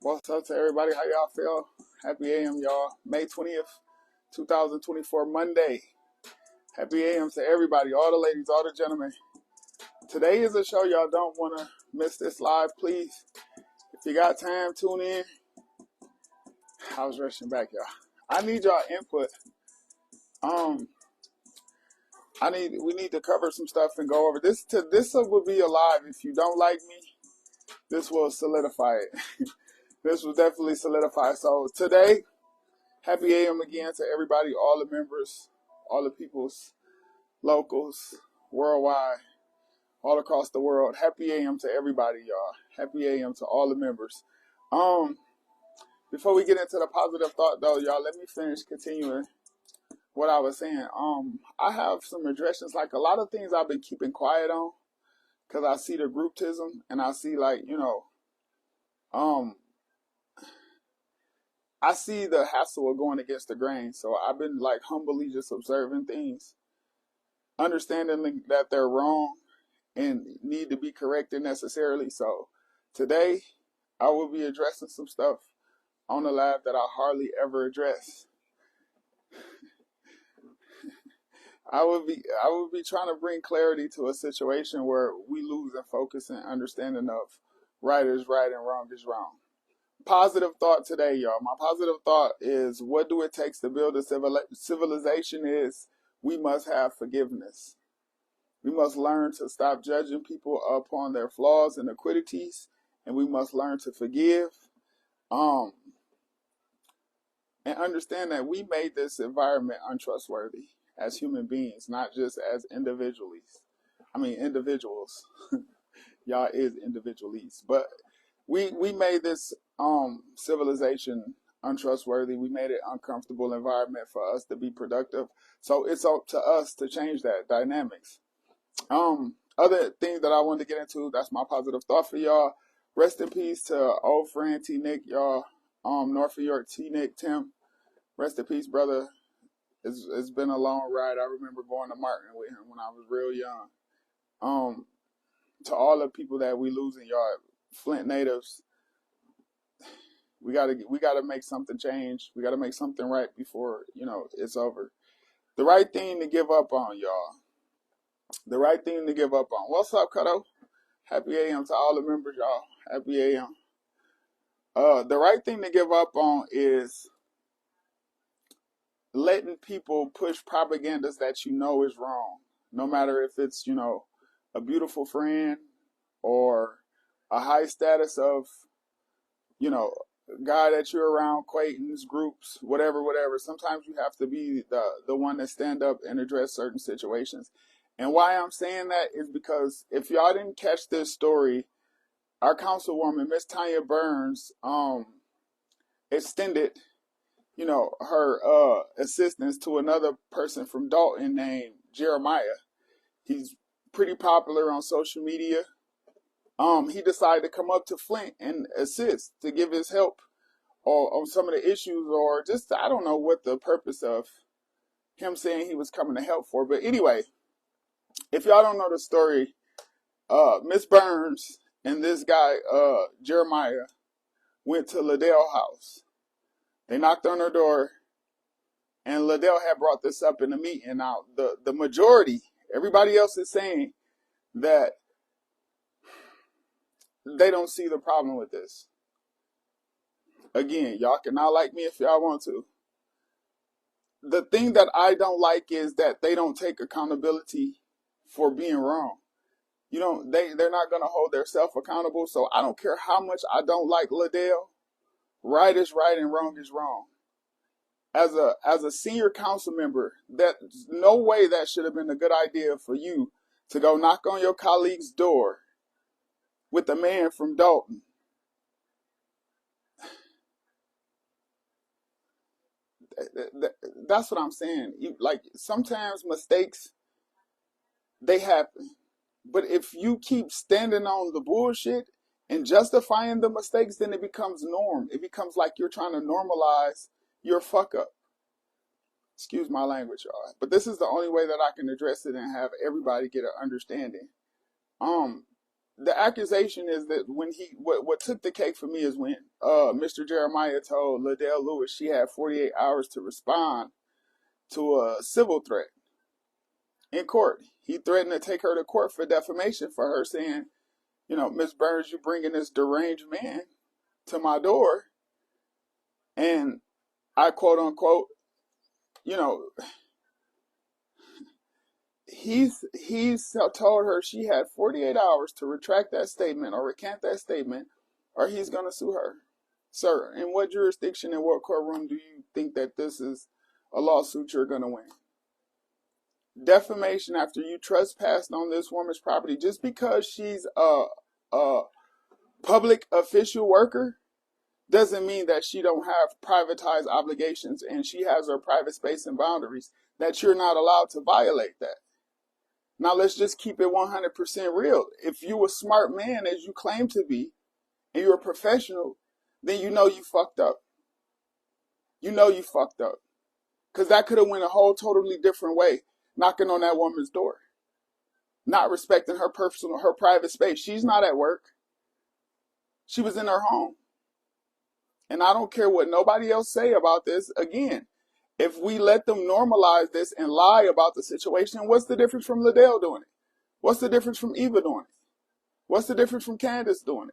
What's up to everybody? How y'all feel? Happy AM, y'all. May 20th, 2024, Monday. Happy AM to everybody, all the ladies, all the gentlemen. Today is a show y'all don't want to miss this live, please. If you got time, tune in. I was rushing back, y'all. I need y'all input. We need to cover some stuff and go over this. This will be a live. If you don't like me, this will solidify it. This will definitely solidify. So today, happy AM again to everybody, all the members, all the peoples, locals, worldwide, all across the world. Happy AM to everybody, y'all. Happy AM to all the members. Before we get into the positive thought, though, y'all, let me finish continuing what I was saying. I have some addresses, like a lot of things I've been keeping quiet on, because I see the groupism and I see I see the hassle of going against the grain. So I've been like humbly just observing things, understanding that they're wrong and need to be corrected necessarily. So today I will be addressing some stuff on the live that I hardly ever address. I would be trying to bring clarity to a situation where we lose in focus and understanding of right is right and wrong is wrong. Positive thought today, y'all. My positive thought is, what do it take to build a civilization is we must have forgiveness. We must learn to stop judging people upon their flaws and iniquities, and we must learn to forgive. And understand that we made this environment untrustworthy as human beings, not just as individuals. Y'all is individuals, but we made this civilization untrustworthy. We made it uncomfortable environment for us to be productive. So it's up to us to change that dynamics. Other things that I wanted to get into, that's my positive thought for y'all. Rest in peace to old friend T Nick, y'all. North of York T Nick Tim. Rest in peace, brother. It's been a long ride. I remember going to Martin with him when I was real young. To all the people that we losing, y'all, Flint natives, we gotta make something change. We gotta make something right before it's over. The right thing to give up on, y'all. The right thing to give up on. What's up, Cutto? Happy AM to all the members, y'all. Happy AM. The right thing to give up on is letting people push propagandas that you know is wrong. No matter if it's, a beautiful friend or a high status of, guy that you're around, acquaintance, groups, whatever. Sometimes you have to be the one that stand up and address certain situations. And why I'm saying that is because if y'all didn't catch this story, our councilwoman, Miss Tanya Burns, extended, her assistance to another person from Dalton named Jeremiah. He's pretty popular on social media. He decided to come up to Flint and assist, to give his help on some of the issues, or just, I don't know what the purpose of him saying he was coming to help for. But anyway, if y'all don't know the story, Miss Burns and this guy, Jeremiah, went to Liddell house. They knocked on her door, and Liddell had brought this up in the meeting. Now, the majority, everybody else is saying that they don't see the problem with this. Again, y'all can not like me if y'all want to. The thing that I don't like is that they don't take accountability for being wrong. They're not going to hold themselves accountable. So I don't care how much I don't like Liddell. Right is right and wrong is wrong. As a senior council member, there's no way that should have been a good idea for you to go knock on your colleague's door with a man from Dalton. That's what I'm saying. Like, sometimes mistakes, they happen. But if you keep standing on the bullshit and justifying the mistakes, then it becomes norm. It becomes like you're trying to normalize your fuck up. Excuse my language, y'all. But this is the only way that I can address it and have everybody get an understanding. the accusation is that when what took the cake for me is when Mr. Jeremiah told Ladell Lewis she had 48 hours to respond to a civil threat in court. He threatened to take her to court for defamation for her saying, Miss Burns, you bringing this deranged man to my door, and I quote unquote, he's told her she had 48 hours to retract that statement or recant that statement, or he's going to sue her. Sir, in what jurisdiction and what courtroom do you think that this is a lawsuit you're going to win? Defamation after you trespassed on this woman's property just because she's a public official worker doesn't mean that she don't have privatized obligations and she has her private space and boundaries, that you're not allowed to violate that. Now let's just keep it 100% real. If you a smart man as you claim to be and you're a professional, then you fucked up. You fucked up. Because that could have went a whole totally different way, knocking on that woman's door, not respecting her private space. She's not at work. She was in her home. And I don't care what nobody else say about this. Again, if we let them normalize this and lie about the situation, what's the difference from Ladell doing it? What's the difference from Eva doing it? What's the difference from Candace doing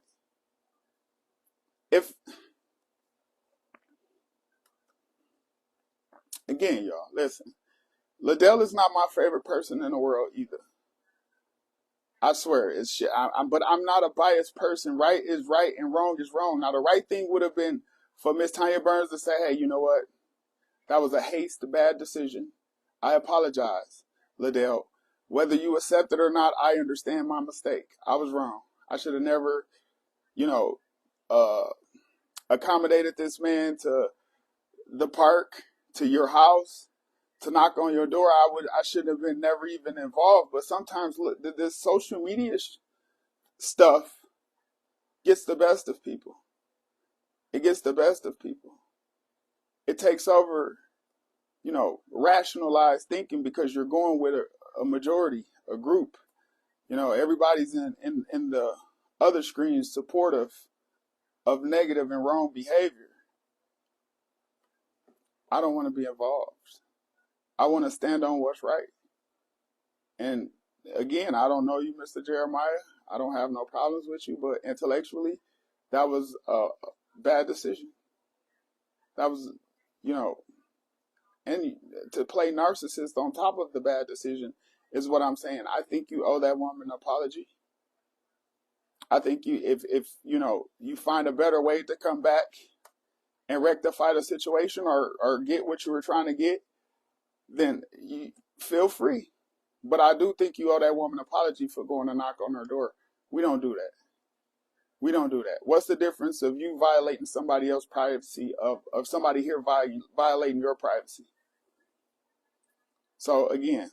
it? Again, y'all, listen. Ladell is not my favorite person in the world either. I swear, it's shit. But I'm not a biased person. Right is right and wrong is wrong. Now, the right thing would have been for Miss Tanya Burns to say, hey, you know what? That was a bad decision. I apologize, Ladell. Whether you accept it or not, I understand my mistake. I was wrong. I should have never, accommodated this man to the park, to your house, to knock on your door. I should have been never even involved. But sometimes this social media stuff gets the best of people. It gets the best of people. It takes over, rationalized thinking because you're going with a majority, a group. Everybody's in the other screens supportive of negative and wrong behavior. I don't want to be involved. I want to stand on what's right. And again, I don't know you, Mr. Jeremiah. I don't have no problems with you, but intellectually, that was a bad decision. That was, and to play narcissist on top of the bad decision is what I'm saying. I think you owe that woman an apology. I think if you find a better way to come back and rectify the situation or get what you were trying to get, then you feel free. But I do think you owe that woman an apology for going to knock on her door. We don't do that. We don't do that. What's the difference of you violating somebody else's privacy of somebody here violating your privacy? So again,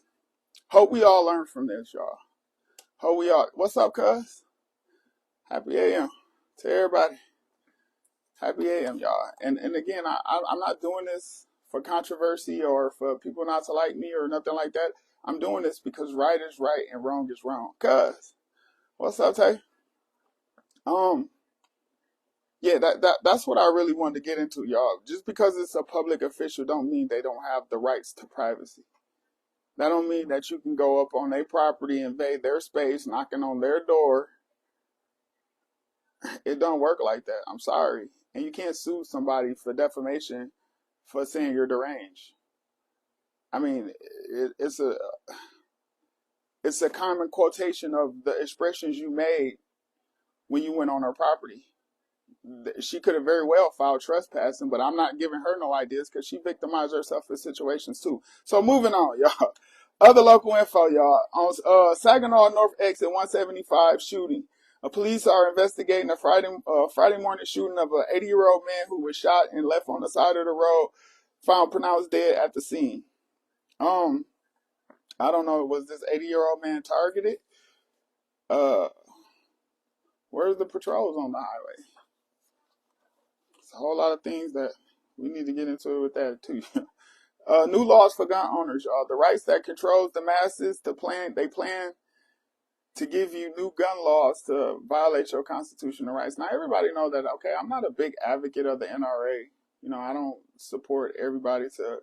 hope we all learn from this, y'all. Hope we all. What's up, cuz? Happy AM to everybody. Happy AM, y'all. And again, I'm not doing this for controversy or for people not to like me or nothing like that. I'm doing this because right is right and wrong is wrong. Cuz, what's up, Tay? Yeah, that's what I really wanted to get into, y'all. Just because it's a public official don't mean they don't have the rights to privacy. That don't mean that you can go up on their property, invade their space, knocking on their door. It don't work like that. I'm sorry. And you can't sue somebody for defamation for saying you're deranged. I mean, it's a common quotation of the expressions you made when you went on her property. She could have very well filed trespassing, but I'm not giving her no ideas because she victimized herself in situations too. So moving on, y'all. Other local info, y'all. On Saginaw North exit 175 shooting. Police are investigating a Friday morning shooting of an 80-year-old man who was shot and left on the side of the road, found pronounced dead at the scene. I don't know, was this 80-year-old man targeted? Where's the patrols on the highway? It's a whole lot of things that we need to get into with that too. New laws for gun owners, y'all. The rights that controls the masses they plan to give you new gun laws to violate your constitutional rights. Now, everybody know that, okay, I'm not a big advocate of the NRA. I don't support everybody to,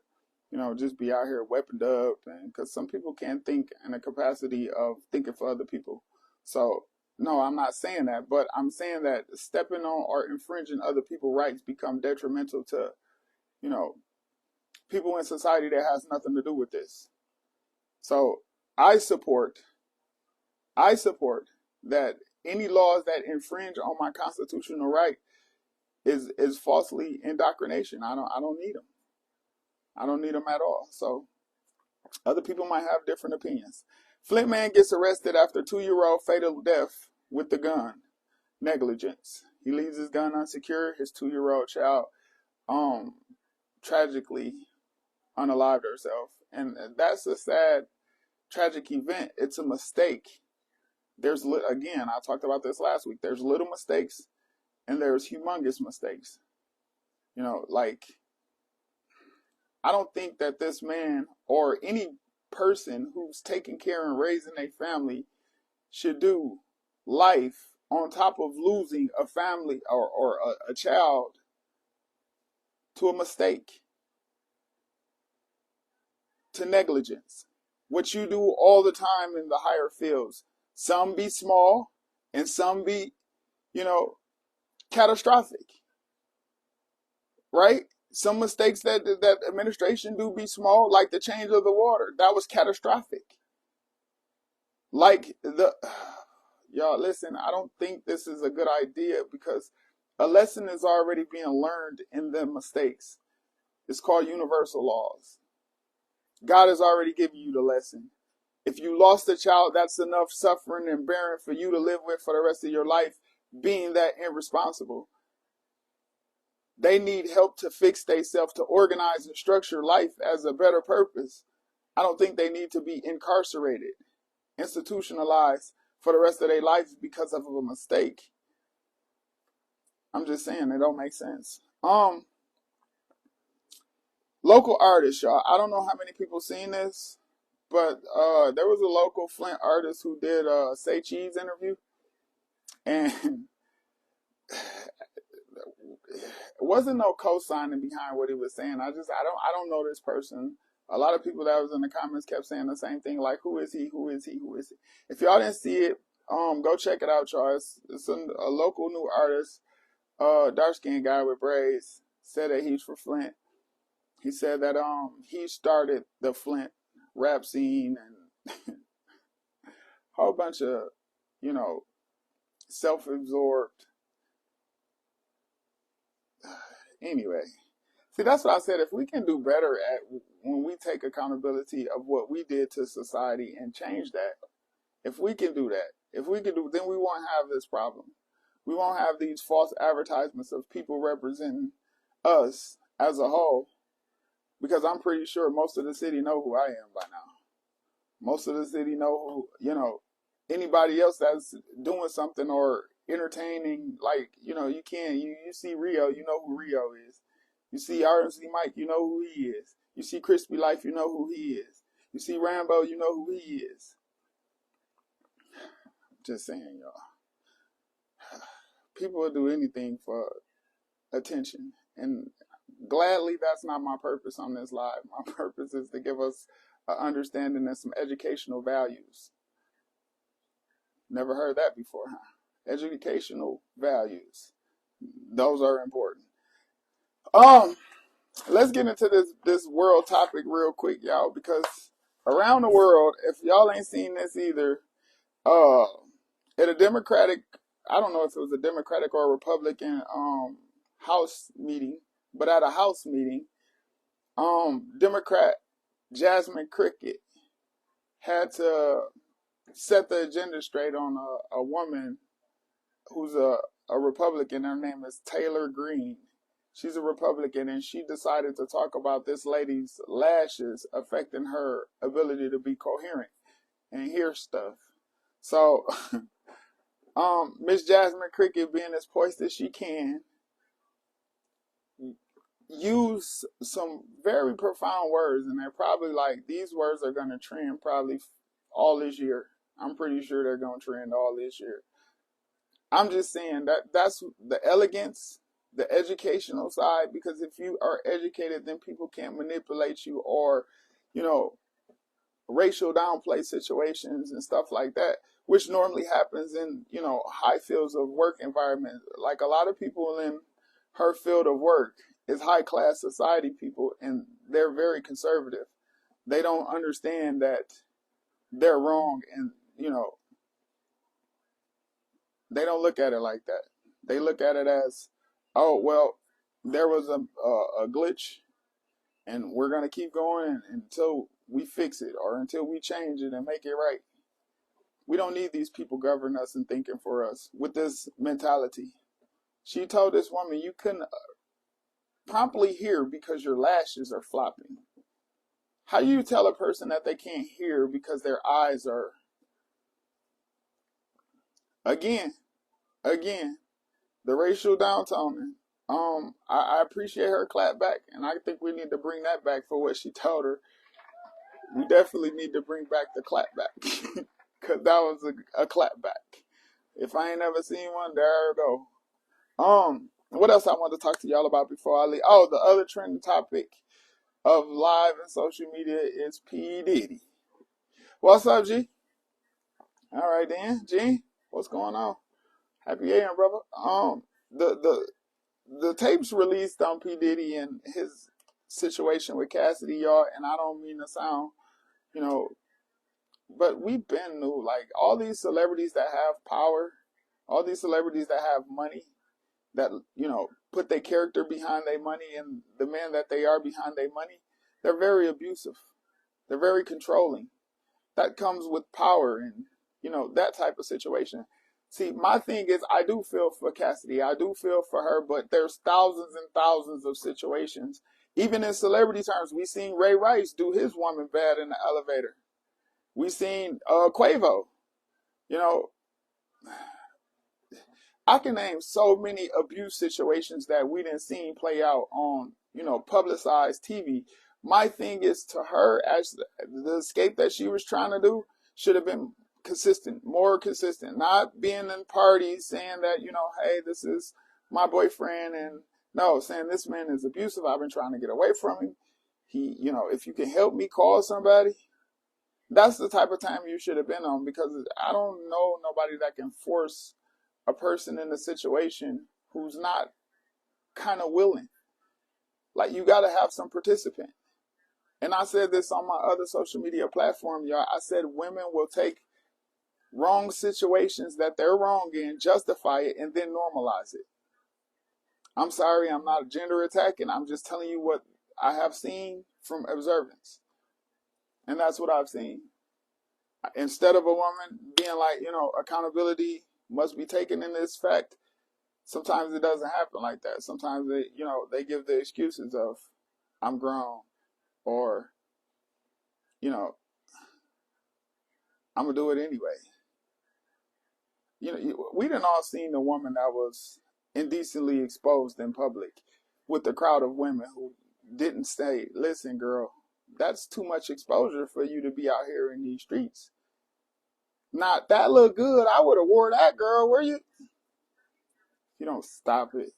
just be out here weaponed up, and because some people can't think in the capacity of thinking for other people. So, no, I'm not saying that, but I'm saying that stepping on or infringing other people's rights become detrimental to, people in society that has nothing to do with this. So I support that any laws that infringe on my constitutional right is falsely indoctrination. I don't need them. I don't need them at all. So other people might have different opinions. Flint man gets arrested after 2-year-old fatal death with the gun. Negligence. He leaves his gun unsecured. His 2-year-old child tragically unalived herself. And that's a sad, tragic event. It's a mistake. There's, again, I talked about this last week. There's little mistakes and there's humongous mistakes. Like, I don't think that this man or any person who's taking care and raising a family should do life on top of losing a family or a child to a mistake, to negligence. What you do all the time in the higher fields. Some be small and some be, catastrophic. Right? Some mistakes that administration do be small, like the change of the water. That was catastrophic. Like y'all listen, I don't think this is a good idea because a lesson is already being learned in the mistakes. It's called universal laws. God has already given you the lesson. If you lost a child, that's enough suffering and bearing for you to live with for the rest of your life, being that irresponsible. They need help to fix themselves, to organize and structure life as a better purpose. I don't think they need to be incarcerated, institutionalized for the rest of their life because of a mistake. I'm just saying, it don't make sense. Local artists, y'all. I don't know how many people seen this, but there was a local Flint artist who did a Say Cheese interview, and it wasn't no co-signing behind what he was saying. I don't know this person. A lot of people that was in the comments kept saying the same thing, like, who is he? Who is he? Who is he? If y'all didn't see it, go check it out, y'all. It's a local new artist, dark-skinned guy with braids. Said that he's from Flint. He said that he started the Flint rap scene and a whole bunch of, self-absorbed. Anyway, see, that's what I said. If we can do better at when we take accountability of what we did to society and change that, if we can do that, then we won't have this problem. We won't have these false advertisements of people representing us as a whole, because I'm pretty sure most of the city know who I am by now. Most of the city know who, anybody else that's doing something or entertaining, like, you see Rio, you know who Rio is. You see RMC Mike, you know who he is. You see Crispy Life, you know who he is. You see Rambo, you know who he is. Just saying, y'all. People will do anything for attention, and gladly that's not my purpose on this live. My purpose is to give us an understanding and some educational values. Never heard that before, huh? Educational values. Those are important. Let's get into this world topic real quick, y'all, because around the world, if y'all ain't seen this either, at a Democratic, I don't know if it was a Democratic or a Republican House meeting, but at a House meeting, Democrat Jasmine Cricket had to set the agenda straight on a woman who's a Republican. Her name is Taylor Greene. She's a Republican, and she decided to talk about this lady's lashes affecting her ability to be coherent and hear stuff. So, Miss Jasmine Cricket, being as poised as she can, use some very profound words, and they're probably like, these words are going to trend probably all this year. I'm pretty sure they're gonna trend all this year. I'm just saying that that's the elegance, the educational side, because if you are educated, then people can't manipulate you or, you know, racial downplay situations and stuff like that, which normally happens in, you know, high fields of work environment. Like a lot of people in her field of work is high class society people, and they're very conservative. They don't understand that they're wrong, and you know, they don't look at it like that. They look at it as, oh well, there was a glitch, and we're gonna keep going until we fix it or until we change it and make it right. We don't need these people governing us and thinking for us with this mentality. She told this woman, you couldn't promptly hear because your lashes are flopping. How do you tell a person that they can't hear because their eyes are, again, the racial downtoning? I appreciate her clap back, and I think we need to bring that back for what she told her. We definitely need to bring back the clap back, because that was a clap back. If I ain't never seen one, there I go. What else I want to talk to y'all about before I leave? Oh, the other trending topic of live and social media is P. Diddy. What's up, G? All right, then, G. What's going on? Happy AM, brother. The tapes released on P. Diddy and his situation with Cassidy, y'all, and I don't mean to sound, you know, but we've been new. Like all these celebrities that have power, all these celebrities that have money, that, you know, put their character behind their money and the man that they are behind their money, they're very abusive. They're very controlling. That comes with power and, you know, that type of situation. See, my thing is I do feel for Cassidy. I do feel for her, but there's thousands and thousands of situations. Even in celebrity terms, we seen Ray Rice do his woman bad in the elevator. We seen Quavo. You know, I can name so many abuse situations that we didn't see play out on, you know, publicized TV. My thing is to her, as the escape that she was trying to do should have been consistent, more consistent, not being in parties saying that, you know, hey, this is my boyfriend, and no, saying this man is abusive. I've been trying to get away from him. He, you know, if you can help me, call somebody. That's the type of time you should have been on, because I don't know nobody that can force a person in a situation who's not kind of willing. Like, you got to have some participant. And I said this on my other social media platform, y'all. I said women will take wrong situations that they're wrong in, justify it, and then normalize it. I'm sorry, I'm not gender attacking. I'm just telling you what I have seen from observance. And that's what I've seen. Instead of a woman being like, you know, accountability must be taken in this fact, sometimes it doesn't happen like that. Sometimes they, you know, they give the excuses of, I'm grown, or, you know, I'm gonna do it anyway. You know, we done all seen the woman that was indecently exposed in public with the crowd of women who didn't say, listen, girl, that's too much exposure for you to be out here in these streets. Not that look good. I would have wore that, girl. Where you? You don't stop it.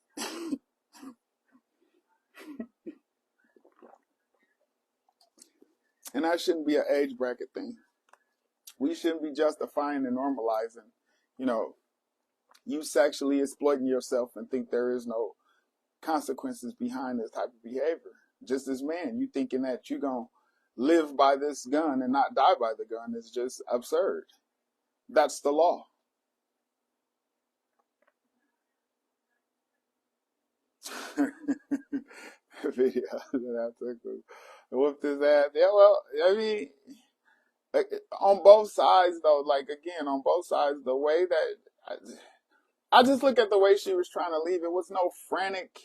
And that shouldn't be an age bracket thing. We shouldn't be justifying and normalizing, you know, you sexually exploiting yourself and think there is no consequences behind this type of behavior. Just as man, you thinking that you're going to live by this gun and not die by the gun is just absurd. That's the law. Video that I took whooped his ass. Yeah, well, I mean, on both sides though, like again, on both sides, the way that I just look at the way she was trying to leave. It was no frantic,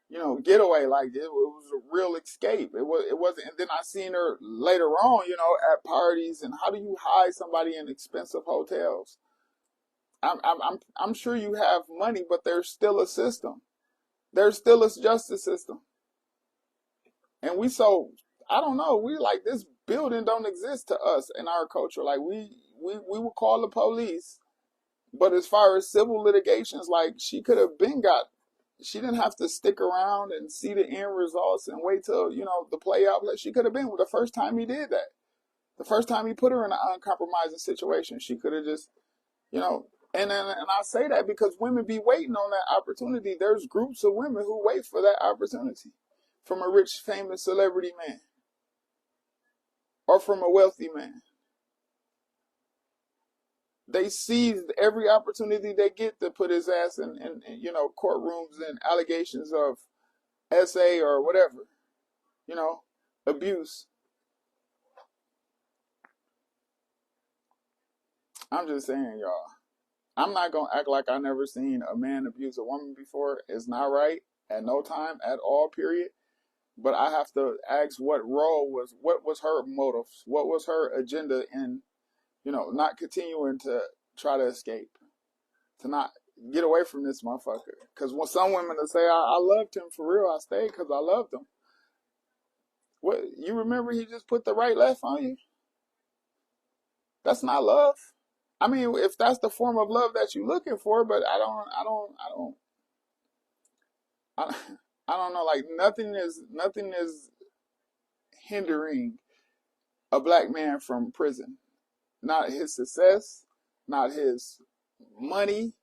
you know, getaway. Like it was a real escape. It wasn't. And then I seen her later on, you know, at parties. And how do you hide somebody in expensive hotels? I'm sure you have money, but there's still a system. There's still a justice system. And I don't know, we like this building don't exist to us in our culture. Like we would call the police. But as far as civil litigations, like she could have been got, she didn't have to stick around and see the end results and wait till, the play out. She could have been the first time he did that. The first time he put her in an uncompromising situation, she could have just, and I say that because women be waiting on that opportunity. There's groups of women who wait for that opportunity from a rich, famous celebrity man or from a wealthy man. They seize every opportunity they get to put his ass in courtrooms and allegations of SA or whatever, abuse. I'm just saying, y'all. I'm not gonna act like I never seen a man abuse a woman before. It's not right at no time at all, period. But I have to ask what was her motives? What was her agenda in, not continuing to try to escape, to not get away from this motherfucker? Because when some women will say, I loved him for real, I stayed because I loved him. What, you remember he just put the right left on you? That's not love. I mean, if that's the form of love that you're looking for, but I don't know. Like nothing is hindering a black man from prison. Not his success, not his money,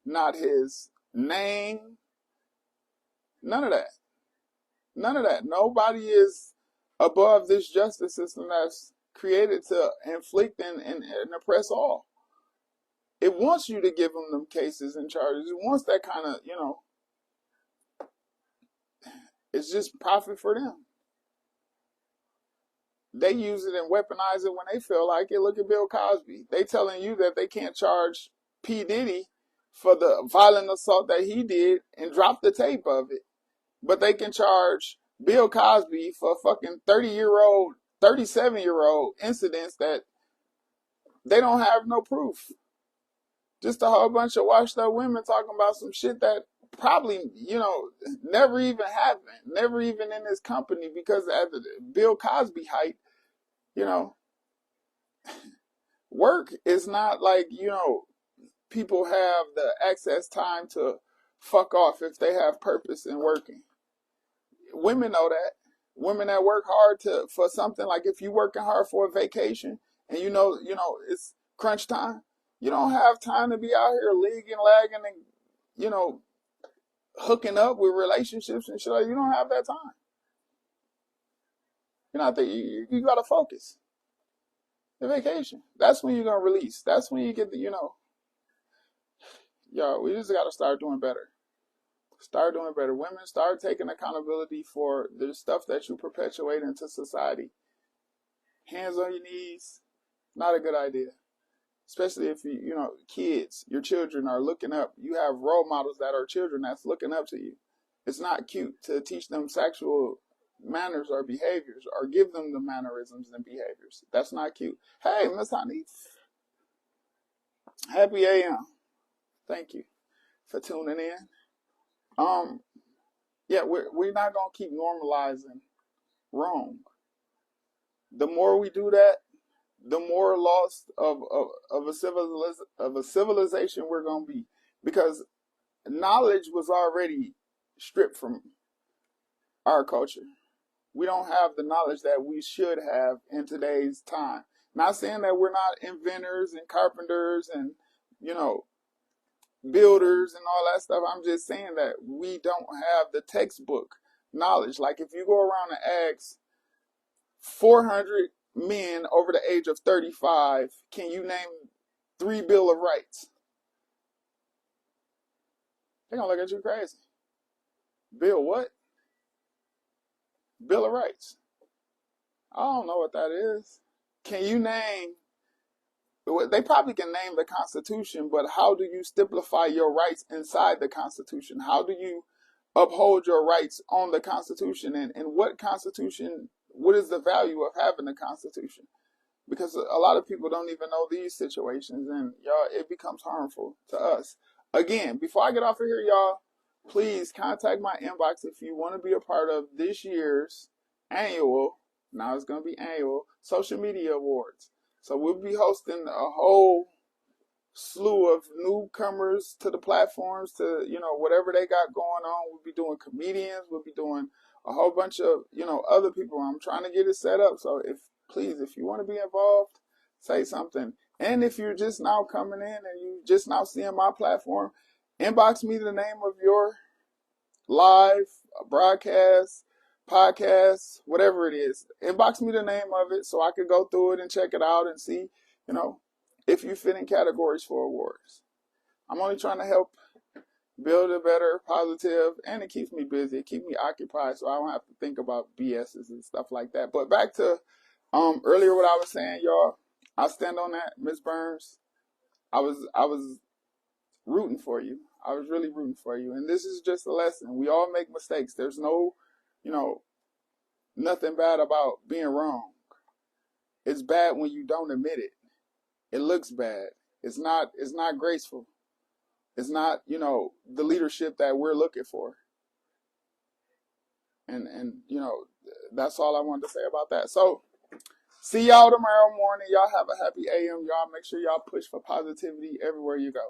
not his name. None of that. None of that. Nobody is above this justice system that's created to inflict and oppress all. It wants you to give them them cases and charges. It wants that kind of, it's just profit for them. They use it and weaponize it when they feel like it. Look at Bill Cosby. They telling you that they can't charge P. Diddy for the violent assault that he did and drop the tape of it. But they can charge Bill Cosby for fucking 30-year-old, 37-year-old incidents that they don't have no proof. Just a whole bunch of washed up women talking about some shit that probably, never even happened. Never even in his company, because at the Bill Cosby height, work is not like, people have the access time to fuck off if they have purpose in working. Women know that. Women that work hard for something, like if you're working hard for a vacation and it's crunch time, you don't have time to be out here leaguing, lagging, and hooking up with relationships and shit. You don't have that time. You gotta focus. The vacation. That's when you're gonna release. That's when you get the, we just gotta start doing better. Start doing better. Women, start taking accountability for the stuff that you perpetuate into society. Hands on your knees, not a good idea. Especially if kids, your children are looking up. You have role models that are children that's looking up to you. It's not cute to teach them sexual manners or behaviors or give them the mannerisms and behaviors. That's not cute. Hey, Miss Honey. Happy AM. Thank you for tuning in. We're not gonna keep normalizing wrong. The more we do that, the more lost of a civilization we're gonna be, because knowledge was already stripped from our culture. We don't have the knowledge that we should have in today's time. Not saying that we're not inventors and carpenters and builders and all that stuff. I'm just saying that we don't have the textbook knowledge. Like if you go around and ask 400 men over the age of 35, can you name 3 Bill of Rights? They're gonna look at you crazy. Bill what? Bill of Rights. I don't know what that is. Can you name, they probably can name the Constitution, but how do you stipulate your rights inside the Constitution? How do you uphold your rights on the Constitution? And what Constitution, what is the value of having a Constitution? Because a lot of people don't even know these situations, and y'all, it becomes harmful to us. Again, before I get off of here, y'all, please contact my inbox if you want to be a part of this year's annual, now it's going to be annual, social media awards. So we'll be hosting a whole slew of newcomers to the platforms, to, you know, whatever they got going on. We'll be doing comedians. We'll be doing a whole bunch of, you know, other people. I'm trying to get it set up. So if you want to be involved, say something. And if you're just now coming in and you just now seeing my platform, inbox me the name of your live broadcast, podcast, whatever it is. Inbox me the name of it so I could go through it and check it out and see, you know, if you fit in categories for awards. I'm only trying to help build a better, positive, and it keeps me busy. It keeps me occupied so I don't have to think about BS's and stuff like that. But back to earlier what I was saying, y'all. I stand on that, Miss Burns. I was rooting for you. I was really rooting for you. And this is just a lesson. We all make mistakes. There's no, you know, nothing bad about being wrong. It's bad when you don't admit it. It looks bad. It's not graceful. It's not, you know, the leadership that we're looking for. And you know, that's all I wanted to say about that. So see y'all tomorrow morning. Y'all have a happy AM. Y'all make sure y'all push for positivity everywhere you go.